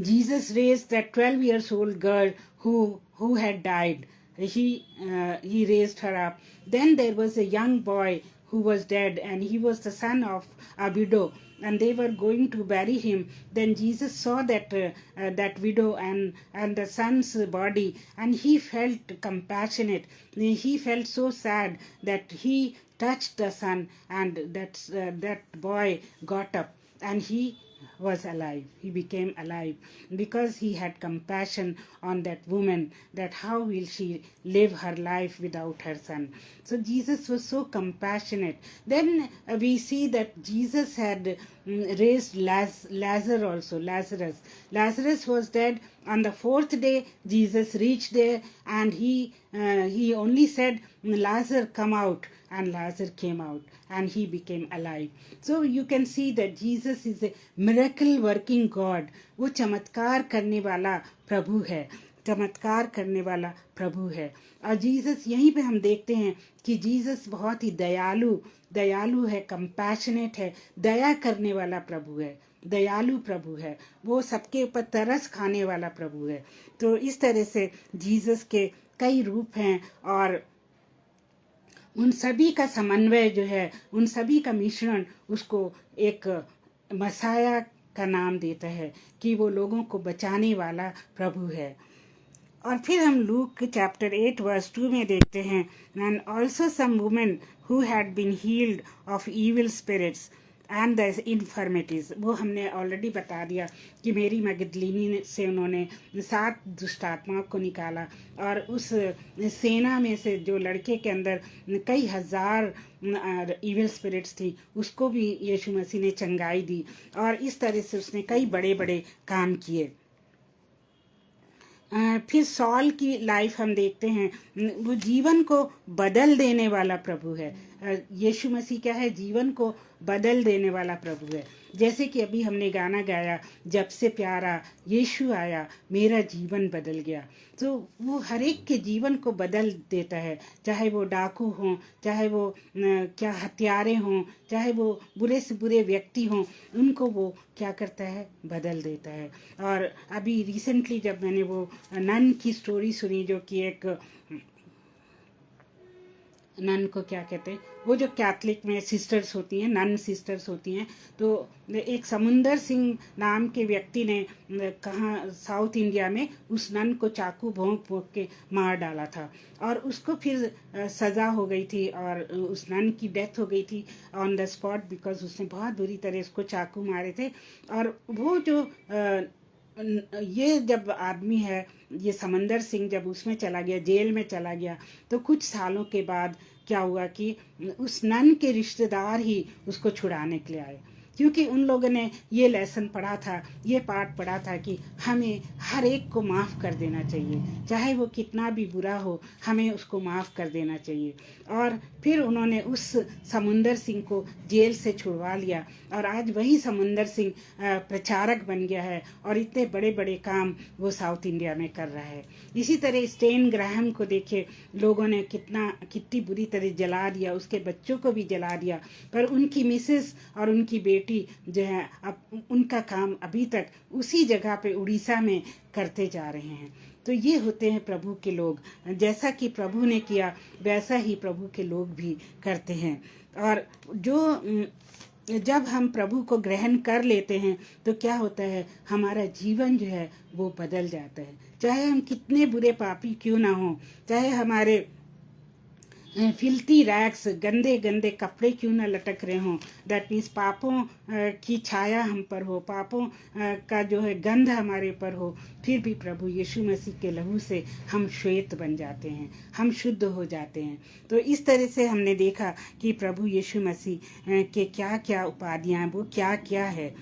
Jesus raised that 12 years old girl who had died. He raised her up. Then there was a young boy who was dead, and he was the son of a widow, and they were going to bury him. Then Jesus saw that widow and the son's body, and he felt compassionate. He felt so sad that he touched the son, and that boy got up, and he was alive. He became alive because he had compassion on that woman, that how will she live her life without her son. So Jesus was so compassionate. Then we see that Jesus had raised Lazarus. Lazarus was dead. On the fourth day, Jesus reached there, and he only said, Lazarus, come out. And Lazarus came out, and he became alive. So you can see that Jesus is a miracle working God. वो चमत्कार करने वाला प्रभु है, चमत्कार करने वाला प्रभु है. और जीसस, यहीं पे हम देखते हैं कि जीसस बहुत ही दयालु है, कंपैशनेट है, दया करने वाला प्रभु है, दयालु प्रभु है. वो सबके ऊपर तरस खाने वाला प्रभु है. तो इस तरह से जीसस के कई रूप हैं, और उन सभी का समन्वय जो है, उन सभी का मिश्रण उसको एक मसाया का नाम देता है कि वो लोगों को बचाने वाला प्रभु है. और फिर हम लूक चैप्टर 8 वर्स 2 में देखते हैं, and also some women who had been healed of evil spirits and the infirmities. वो हमने ऑलरेडी बता दिया कि मेरी मगदलीनी से उन्होंने 7 दुष्टात्माओं को निकाला, और उस सेना में से जो लड़के के अंदर कई हजार इविल स्पिरिट्स थी, उसको भी यीशु मसीह ने चंगाई दी, और इस तरह से उसने कई बड़े बड़े काम किए. फिर सॉल की लाइफ हम देखते हैं, वो जीवन को बदल देने वाला प्रभु है. यीशु मसीह क्या है? जीवन को बदल देने वाला प्रभु है. जैसे कि अभी हमने गाना गाया, जब से प्यारा यीशु आया मेरा जीवन बदल गया. तो वो हर एक के जीवन को बदल देता है, चाहे वो डाकू हों, चाहे वो क्या हत्यारे हों, चाहे वो बुरे से बुरे व्यक्ति हों, उनको वो क्या करता है? बदल देता है. और अभी रिसेंटली जब मैंने वो नन की स्टोरी सुनी, जो कि एक नन को क्या कहते हैं, वो जो कैथलिक में सिस्टर्स होती हैं, नन सिस्टर्स होती हैं, तो एक समुंदर सिंह नाम के व्यक्ति ने कहाँ साउथ इंडिया में उस नन को चाकू भोंक के मार डाला था, और उसको फिर सज़ा हो गई थी, और उस नन की डेथ हो गई थी ऑन द स्पॉट, बिकॉज उसने बहुत बुरी तरह उसको चाकू मारे थे. और वो जो ये जब आदमी है, ये समंदर सिंह जब उसमें चला गया, जेल में चला गया, तो कुछ सालों के बाद क्या हुआ कि उस नन के रिश्तेदार ही उसको छुड़ाने के लिए आए, क्योंकि उन लोगों ने ये लेसन पढ़ा था, ये पाठ पढ़ा था कि हमें हर एक को माफ़ कर देना चाहिए, चाहे वो कितना भी बुरा हो, हमें उसको माफ़ कर देना चाहिए. और फिर उन्होंने उस समुंदर सिंह को जेल से छुड़वा लिया, और आज वही समुंदर सिंह प्रचारक बन गया है, और इतने बड़े बड़े काम वो साउथ इंडिया में कर रहा है. इसी तरह स्टेन ग्राहम को देखे, लोगों ने कितनी बुरी तरह जला दिया, उसके बच्चों को भी जला दिया, पर उनकी मिसेस और उनकी बेटी जो है, अब उनका काम अभी तक उसी जगह पे उड़ीसा में करते जा रहे हैं. तो ये होते हैं प्रभु के लोग. जैसा कि प्रभु ने किया वैसा ही प्रभु के लोग भी करते हैं. और जब हम प्रभु को ग्रहण कर लेते हैं तो क्या होता है? हमारा जीवन जो है वो बदल जाता है. चाहे हम कितने बुरे पापी क्यों ना हों, चाहे हमारे फिल्थी रैग्स, गंदे गंदे कपड़े क्यों ना लटक रहे हों, दैट मीन्स पापों की छाया हम पर हो, पापों का जो है गंध हमारे पर हो, फिर भी प्रभु यीशु मसीह के लहू से हम श्वेत बन जाते हैं, हम शुद्ध हो जाते हैं. तो इस तरह से हमने देखा कि प्रभु यीशु मसीह के क्या क्या उपाधियाँ, वो क्या क्या है.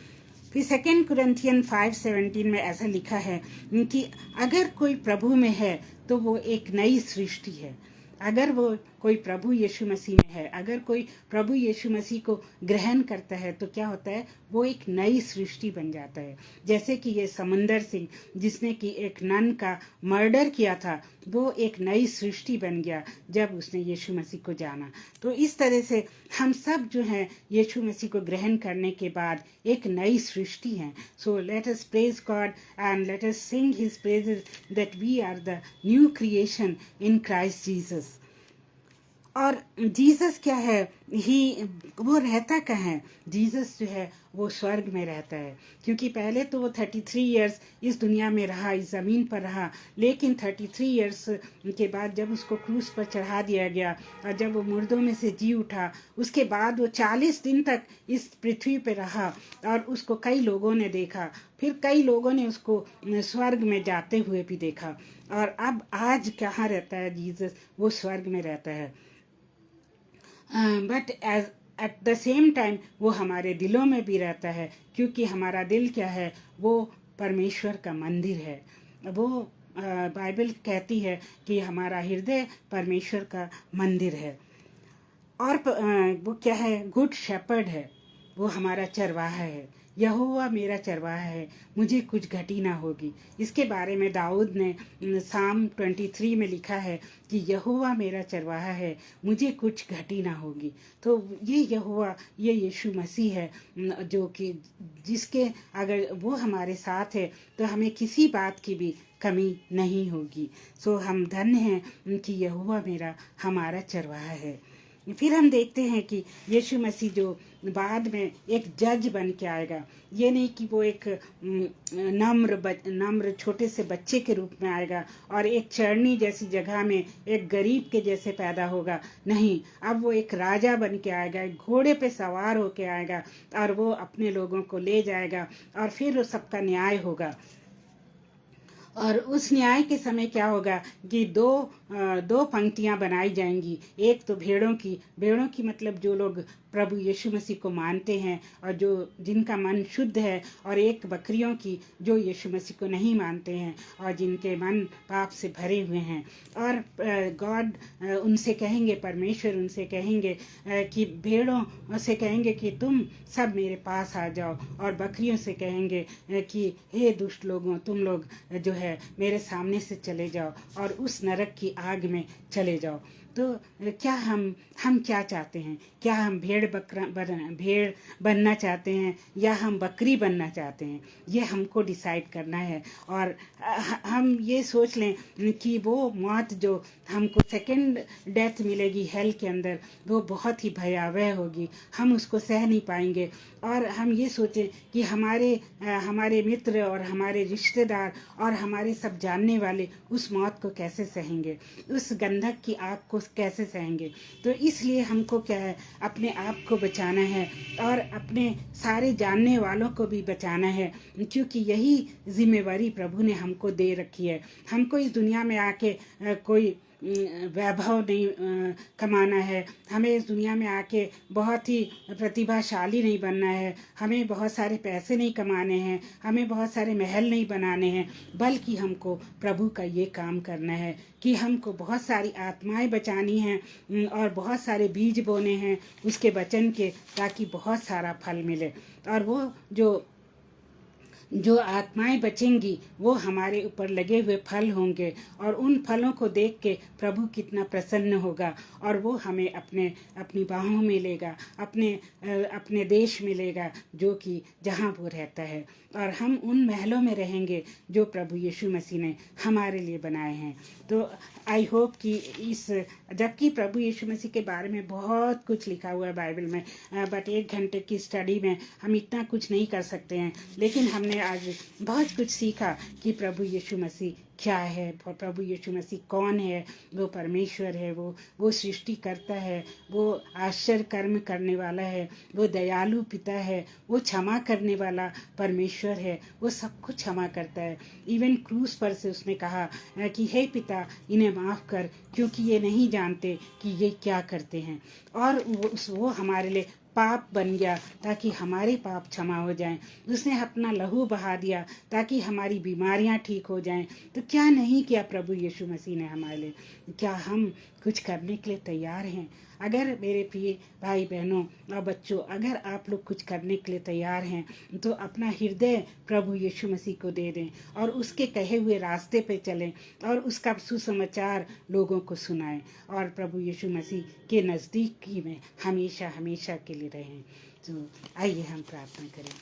फिर 2 कुरिन्थियन 5:17 में ऐसा लिखा है कि अगर कोई प्रभु में है तो वो एक नई सृष्टि है. अगर वो कोई प्रभु यीशु मसीह में है, अगर कोई प्रभु यीशु मसीह को ग्रहण करता है, तो क्या होता है? वो एक नई सृष्टि बन जाता है. जैसे कि ये समंदर सिंह जिसने कि एक नन का मर्डर किया था, वो एक नई सृष्टि बन गया जब उसने यीशु मसीह को जाना. तो इस तरह से हम सब जो हैं यीशु मसीह को ग्रहण करने के बाद एक नई सृष्टि हैं. So let us praise God and let us sing his praises that we are the new creation in Christ Jesus. और जीसस क्या है? वो रहता कहाँ है? जीसस जो है वो स्वर्ग में रहता है। क्योंकि पहले तो वो 33 ईयर्स इस दुनिया में रहा, इस ज़मीन पर रहा, लेकिन 33 ईयर्स के बाद जब उसको क्रूस पर चढ़ा दिया गया और जब वो मुर्दों में से जी उठा, उसके बाद वो 40 दिन तक इस पृथ्वी पर रहा और उसको कई लोगों ने देखा, फिर कई लोगों ने उसको स्वर्ग में जाते हुए भी देखा। और अब आज कहाँ रहता है जीसस? वो स्वर्ग में रहता है। But at the same time वो हमारे दिलों में भी रहता है, क्योंकि हमारा दिल क्या है? वो परमेश्वर का मंदिर है। वो बाइबल कहती है कि हमारा हृदय परमेश्वर का मंदिर है। और वो क्या है? गुड शेपर्ड है, वो हमारा चरवाहा है। यहोवा मेरा चरवाहा है, मुझे कुछ घटी ना होगी। इसके बारे में दाऊद ने साम 23 में लिखा है कि यहोवा मेरा चरवाहा है, मुझे कुछ घटी ना होगी। तो ये यहोवा, ये यीशु मसीह है, जो कि जिसके अगर वो हमारे साथ है तो हमें किसी बात की भी कमी नहीं होगी। सो हम धन्य हैं कि यहोवा मेरा हमारा चरवाहा है। फिर हम देखते हैं कि यीशु मसीह जो बाद में एक जज बन के आएगा, ये नहीं कि वो एक नम्र छोटे से बच्चे के रूप में आएगा और एक चरनी जैसी जगह में एक गरीब के जैसे पैदा होगा। नहीं, अब वो एक राजा बन के आएगा, एक घोड़े पे सवार होके आएगा और वो अपने लोगों को ले जाएगा और फिर वो सबका न्याय होगा। और उस न्याय के समय क्या होगा कि दो पंक्तियां बनाई जाएंगी। एक तो भेड़ों की मतलब जो लोग प्रभु यीशु मसीह को मानते हैं और जो जिनका मन शुद्ध है, और एक बकरियों की जो यीशु मसीह को नहीं मानते हैं और जिनके मन पाप से भरे हुए हैं। और गॉड उनसे कहेंगे, परमेश्वर उनसे कहेंगे कि भेड़ों से कहेंगे कि तुम सब मेरे पास आ जाओ, और बकरियों से कहेंगे कि हे दुष्ट लोगों, तुम लोग जो है मेरे सामने से चले जाओ और उस नरक की आग में चले जाओ। तो क्या हम क्या चाहते हैं? क्या हम भेड़ बनना चाहते हैं या हम बकरी बनना चाहते हैं? ये हमको डिसाइड करना है। और हम ये सोच लें कि वो मौत जो हमको सेकंड डेथ मिलेगी हेल के अंदर, वो बहुत ही भयावह होगी, हम उसको सह नहीं पाएंगे। और हम ये सोचें कि हमारे मित्र और हमारे रिश्तेदार और हमारे सब जानने वाले उस मौत को कैसे सहेंगे, उस गंधक की आग को कैसे सहेंगे। तो इसलिए हमको क्या है? अपने आप को बचाना है और अपने सारे जानने वालों को भी बचाना है, क्योंकि यही जिम्मेवारी प्रभु ने हमको दे रखी है। हमको इस दुनिया में आके कोई वैभव नहीं कमाना है, हमें इस दुनिया में आके बहुत ही प्रतिभाशाली नहीं बनना है, हमें बहुत सारे पैसे नहीं कमाने हैं, हमें बहुत सारे महल नहीं बनाने हैं, बल्कि हमको प्रभु का ये काम करना है कि हमको बहुत सारी आत्माएं बचानी हैं और बहुत सारे बीज बोने हैं उसके वचन के, ताकि बहुत सारा फल मिले। और वो जो आत्माएं बचेंगी वो हमारे ऊपर लगे हुए फल होंगे, और उन फलों को देख के प्रभु कितना प्रसन्न होगा और वो हमें अपनी बाहों में लेगा, अपने देश में लेगा जो कि जहाँ वो रहता है, और हम उन महलों में रहेंगे जो प्रभु यीशु मसीह ने हमारे लिए बनाए हैं। तो आई होप कि जबकि प्रभु यीशु मसीह के बारे में बहुत कुछ लिखा हुआ है बाइबल में, बट 1 घंटे की स्टडी में हम इतना कुछ नहीं कर सकते हैं, लेकिन हमने आज बहुत कुछ सीखा कि प्रभु यीशु मसीह क्या है, प्रभु यीशु मसीह कौन है। वो परमेश्वर है, वो सृष्टि करता है, वो आश्चर्य कर्म करने वाला है, वो दयालु पिता है, वो क्षमा करने वाला परमेश्वर है, वो सब कुछ क्षमा करता है। इवन क्रूस पर से उसने कहा कि हे पिता, इन्हें माफ़ कर, क्योंकि ये नहीं जानते कि ये क्या करते हैं। और वो हमारे लिए पाप बन गया ताकि हमारे पाप क्षमा हो जाएं। उसने अपना लहू बहा दिया ताकि हमारी बीमारियां ठीक हो जाएं। तो क्या नहीं किया प्रभु यीशु मसीह ने हमारे लिए? क्या हम कुछ करने के लिए तैयार हैं? अगर मेरे प्रिय भाई बहनों और बच्चों, अगर आप लोग कुछ करने के लिए तैयार हैं तो अपना हृदय प्रभु यीशु मसीह को दे दें और उसके कहे हुए रास्ते पे चलें और उसका सुसमाचार लोगों को सुनाएं और प्रभु यीशु मसीह के नज़दीकी में हमेशा हमेशा के लिए रहें। तो आइए हम प्रार्थना करें।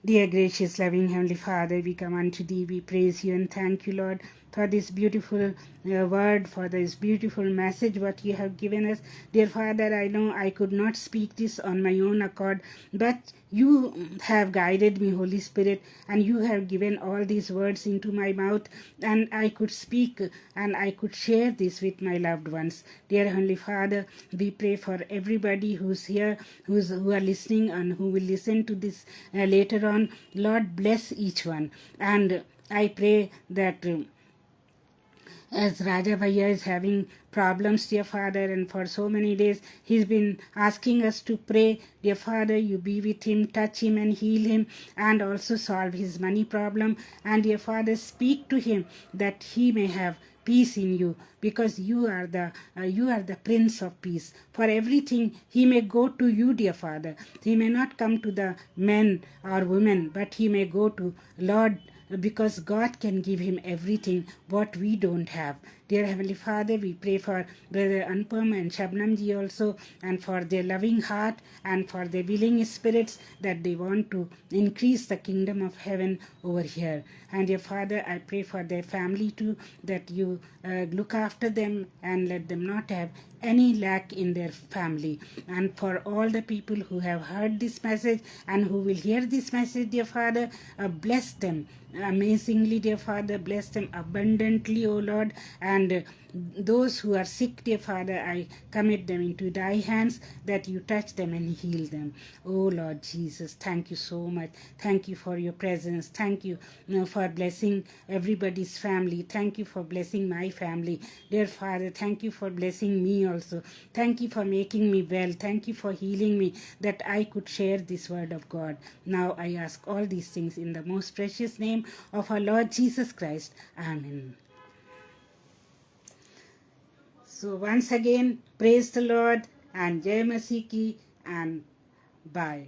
Dear gracious loving Heavenly Father, we come unto Thee, we praise You and thank You, Lord, for this beautiful word, for this beautiful message what you have given us. Dear Father, I know I could not speak this on my own accord, but you have guided me, Holy Spirit, and you have given all these words into my mouth, and I could speak and I could share this with my loved ones. Dear Heavenly Father, we pray for everybody who's here, who are listening and who will listen to this later on. Lord, bless each one. And I pray that as Raja Bhaiya is having problems, dear Father, and for so many days he's been asking us to pray. Dear Father, you be with him, touch him and heal him, and also solve his money problem. And dear Father, speak to him that he may have peace in you, because you are the Prince of Peace. For everything he may go to you, dear Father. He may not come to the men or women, but he may go to Lord, because God can give him everything what we don't have. Dear Heavenly Father, we pray for Brother Anupam and Shabnam ji also, and for their loving heart and for their willing spirits that they want to increase the kingdom of heaven over here. And dear Father, I pray for their family too, that you look after them and let them not have any lack in their family. And for all the people who have heard this message and who will hear this message, dear Father, bless them amazingly, dear Father. Bless them abundantly, O Lord. And those who are sick, dear Father, I commit them into thy hands, that you touch them and heal them. Oh Lord Jesus, thank you so much. Thank you for your presence. Thank you, for blessing everybody's family. Thank you for blessing my family. Dear Father, thank you for blessing me also. Thank you for making me well. Thank you for healing me, that I could share this word of God. Now I ask all these things in the most precious name of our Lord Jesus Christ. Amen. So once again, praise the Lord and Jai Masih Ki, and bye.